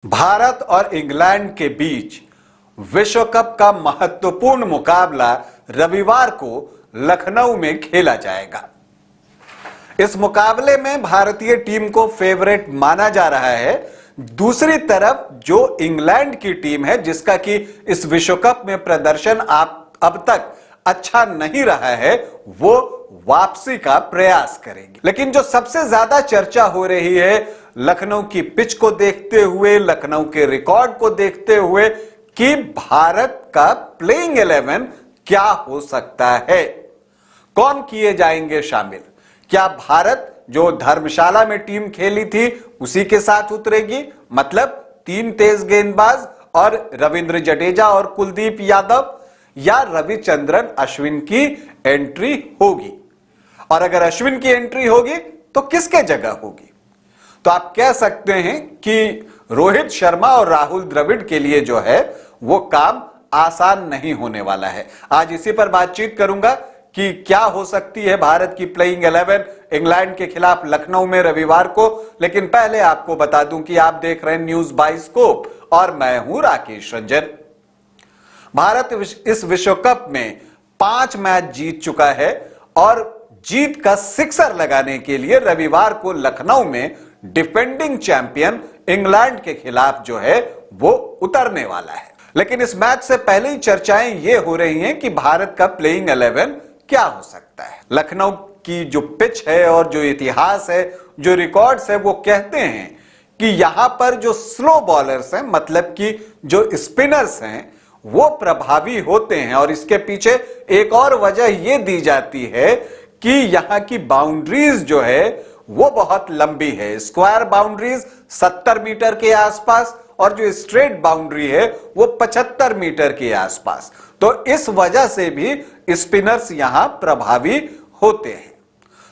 भारत और इंग्लैंड के बीच विश्व कप का महत्वपूर्ण मुकाबला रविवार को लखनऊ में खेला जाएगा। इस मुकाबले में भारतीय टीम को फेवरेट माना जा रहा है। दूसरी तरफ जो इंग्लैंड की टीम है, जिसका कि इस विश्व कप में प्रदर्शन अब तक अच्छा नहीं रहा है, वो वापसी का प्रयास करेगी। लेकिन जो सबसे ज्यादा चर्चा हो रही है लखनऊ की पिच को देखते हुए, लखनऊ के रिकॉर्ड को देखते हुए, कि भारत का प्लेइंग 11 क्या हो सकता है, कौन किए जाएंगे शामिल। क्या भारत जो धर्मशाला में टीम खेली थी उसी के साथ उतरेगी, मतलब 3 तेज गेंदबाज और रविंद्र जडेजा और कुलदीप यादव, या रविचंद्रन अश्विन की एंट्री होगी। और अगर अश्विन की एंट्री होगी तो किसके जगह होगी। तो आप कह सकते हैं कि रोहित शर्मा और राहुल द्रविड़ के लिए जो है वो काम आसान नहीं होने वाला है। आज इसी पर बातचीत करूंगा कि क्या हो सकती है भारत की प्लेइंग 11 इंग्लैंड के खिलाफ लखनऊ में रविवार को। लेकिन पहले आपको बता दूं कि आप देख रहे हैं न्यूज बाइस्कोप और मैं हूं राकेश रंजन। भारत इस विश्व कप में 5 मैच जीत चुका है और जीत का सिक्सर लगाने के लिए रविवार को लखनऊ में डिफेंडिंग चैंपियन इंग्लैंड के खिलाफ जो है वो उतरने वाला है। लेकिन इस मैच से पहले ही चर्चाएं ये हो रही हैं कि भारत का प्लेइंग 11 क्या हो सकता है। लखनऊ की जो पिच है और जो इतिहास है, जो रिकॉर्ड्स है, वो कहते हैं कि यहां पर जो स्लो बॉलर्स हैं, मतलब कि जो स्पिनर्स हैं, वो प्रभावी होते हैं। और इसके पीछे एक और वजह यह दी जाती है कि यहां की बाउंड्रीज जो है वो बहुत लंबी है। स्क्वायर बाउंड्रीज 70 मीटर के आसपास और जो स्ट्रेट बाउंड्री है वो 75 मीटर के आसपास। तो इस वजह से भी स्पिनर्स यहां प्रभावी होते हैं।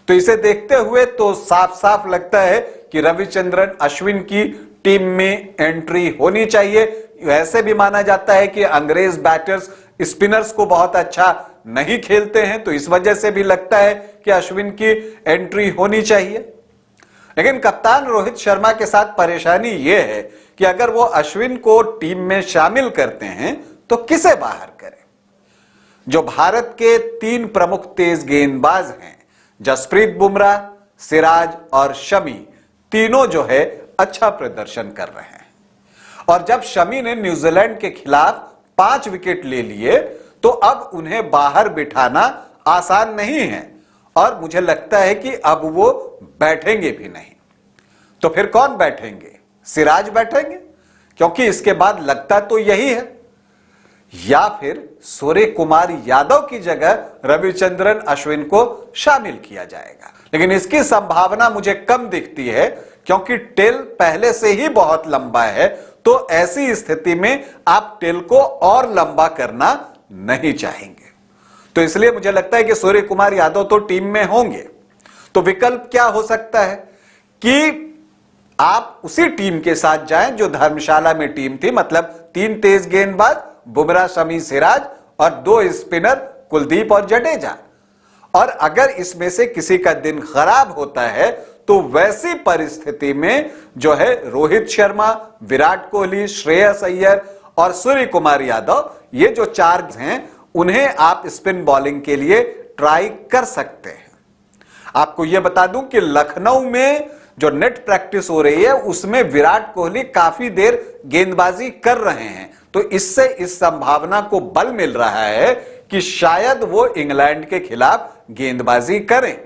तो इसे देखते हुए तो साफ साफ लगता है कि रविचंद्रन अश्विन की टीम में एंट्री होनी चाहिए। वैसे भी माना जाता है कि अंग्रेज बैटर्स स्पिनर्स को बहुत अच्छा नहीं खेलते हैं, तो इस वजह से भी लगता है कि अश्विन की एंट्री होनी चाहिए। लेकिन कप्तान रोहित शर्मा के साथ परेशानी यह है कि अगर वो अश्विन को टीम में शामिल करते हैं तो किसे बाहर करें। जो भारत के 3 प्रमुख तेज गेंदबाज हैं, जसप्रीत बुमराह, सिराज और शमी, तीनों जो है अच्छा प्रदर्शन कर रहे हैं। और जब शमी ने न्यूजीलैंड के खिलाफ 5 विकेट ले लिए तो अब उन्हें बाहर बिठाना आसान नहीं है और मुझे लगता है कि अब वो बैठेंगे भी नहीं। तो फिर कौन बैठेंगे? सिराज बैठेंगे, क्योंकि इसके बाद लगता तो यही है, या फिर सूर्य कुमार यादव की जगह रविचंद्रन अश्विन को शामिल किया जाएगा। लेकिन इसकी संभावना मुझे कम दिखती है क्योंकि टेल पहले से ही बहुत लंबा है। तो ऐसी स्थिति में आप टेल को और लंबा करना नहीं चाहेंगे। तो इसलिए मुझे लगता है कि सूर्य कुमार यादव तो टीम में होंगे। तो विकल्प क्या हो सकता है कि आप उसी टीम के साथ जाएं जो धर्मशाला में टीम थी, मतलब 3 तेज गेंदबाज बुमराह, शमी, सिराज और 2 स्पिनर कुलदीप और जडेजा। और अगर इसमें से किसी का दिन खराब होता है तो वैसी परिस्थिति में जो है रोहित शर्मा, विराट कोहली, श्रेयस अय्यर और सूर्य कुमार यादव, ये जो 4 हैं, उन्हें आप स्पिन बॉलिंग के लिए ट्राई कर सकते हैं। आपको यह बता दूं कि लखनऊ में जो नेट प्रैक्टिस हो रही है उसमें विराट कोहली काफी देर गेंदबाजी कर रहे हैं। तो इससे इस संभावना को बल मिल रहा है कि शायद वो इंग्लैंड के खिलाफ गेंदबाजी करें।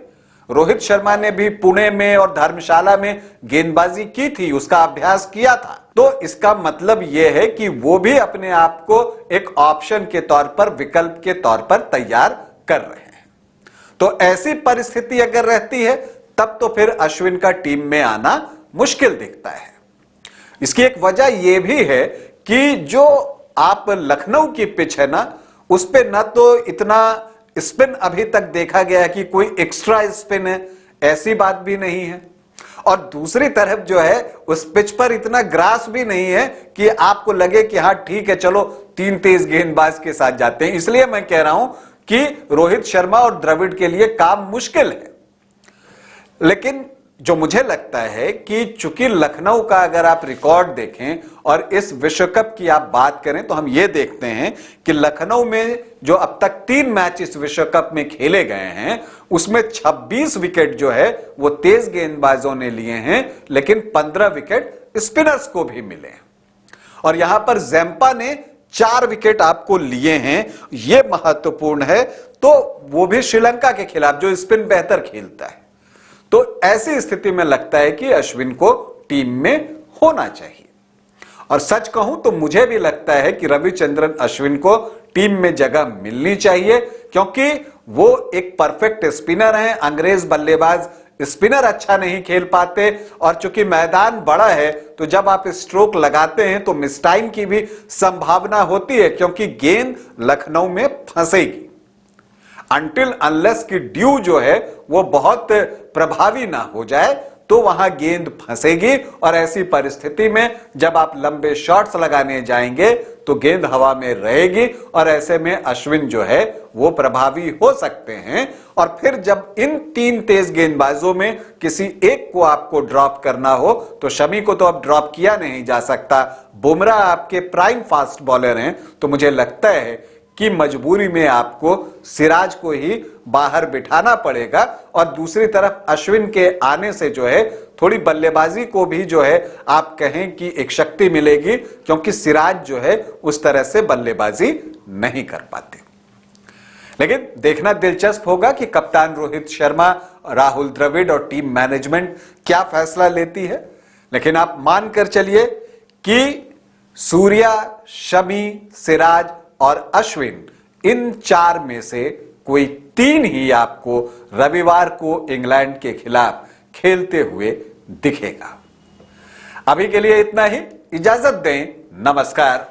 रोहित शर्मा ने भी पुणे में और धर्मशाला में गेंदबाजी की थी, उसका अभ्यास किया था। तो इसका मतलब यह है कि वो भी अपने आप को एक ऑप्शन के तौर पर, विकल्प के तौर पर तैयार कर रहे हैं। तो ऐसी परिस्थिति अगर रहती है तब तो फिर अश्विन का टीम में आना मुश्किल दिखता है। इसकी एक वजह यह भी है कि जो आप लखनऊ की पिच है ना, उस पे ना तो इतना स्पिन अभी तक देखा गया कि कोई एक्स्ट्रा स्पिन है, ऐसी बात भी नहीं है। और दूसरी तरफ जो है उस पिच पर इतना ग्रास भी नहीं है कि आपको लगे कि हाँ ठीक है, चलो 3 तेज गेंदबाज के साथ जाते हैं। इसलिए मैं कह रहा हूं कि रोहित शर्मा और द्रविड़ के लिए काम मुश्किल है। लेकिन जो मुझे लगता है कि चूंकि लखनऊ का अगर आप रिकॉर्ड देखें और इस विश्व कप की आप बात करें तो हम ये देखते हैं कि लखनऊ में जो अब तक 3 मैच इस विश्व कप में खेले गए हैं उसमें 26 विकेट जो है वो तेज गेंदबाजों ने लिए हैं, लेकिन 15 विकेट स्पिनर्स को भी मिले और यहां पर जैम्पा ने 4 विकेट आपको लिए हैं। यह महत्वपूर्ण है, तो वो भी श्रीलंका के खिलाफ जो स्पिन बेहतर खेलता है। तो ऐसी स्थिति में लगता है कि अश्विन को टीम में होना चाहिए और सच कहूं तो मुझे भी लगता है कि रविचंद्रन अश्विन को टीम में जगह मिलनी चाहिए, क्योंकि वो एक परफेक्ट स्पिनर हैं। अंग्रेज बल्लेबाज स्पिनर अच्छा नहीं खेल पाते और चूंकि मैदान बड़ा है तो जब आप स्ट्रोक लगाते हैं तो मिस टाइम की भी संभावना होती है, क्योंकि गेंद लखनऊ में फंसेगी अनटिल अनलेस की ड्यू जो है वो बहुत प्रभावी ना हो जाए तो वहां गेंद फंसेगी और ऐसी परिस्थिति में जब आप लंबे शॉट्स लगाने जाएंगे तो गेंद हवा में रहेगी और ऐसे में अश्विन जो है वो प्रभावी हो सकते हैं। और फिर जब इन 3 तेज गेंदबाजों में किसी एक को आपको ड्रॉप करना हो तो शमी को तो अब ड्रॉप किया नहीं जा सकता, बुमराह आपके प्राइम फास्ट बॉलर हैं, तो मुझे लगता है कि मजबूरी में आपको सिराज को ही बाहर बिठाना पड़ेगा और दूसरी तरफ अश्विन के आने से जो है थोड़ी बल्लेबाजी को भी जो है आप कहें कि एक शक्ति मिलेगी, क्योंकि सिराज जो है उस तरह से बल्लेबाजी नहीं कर पाते। लेकिन देखना दिलचस्प होगा कि कप्तान रोहित शर्मा, राहुल द्रविड़ और टीम मैनेजमेंट क्या फैसला लेती है। लेकिन आप मानकर चलिए कि सूर्या, शमी, सिराज और अश्विन इन 4 में से कोई 3 ही आपको रविवार को इंग्लैंड के खिलाफ खेलते हुए दिखेगा। अभी के लिए इतना ही, इजाजत दें, नमस्कार।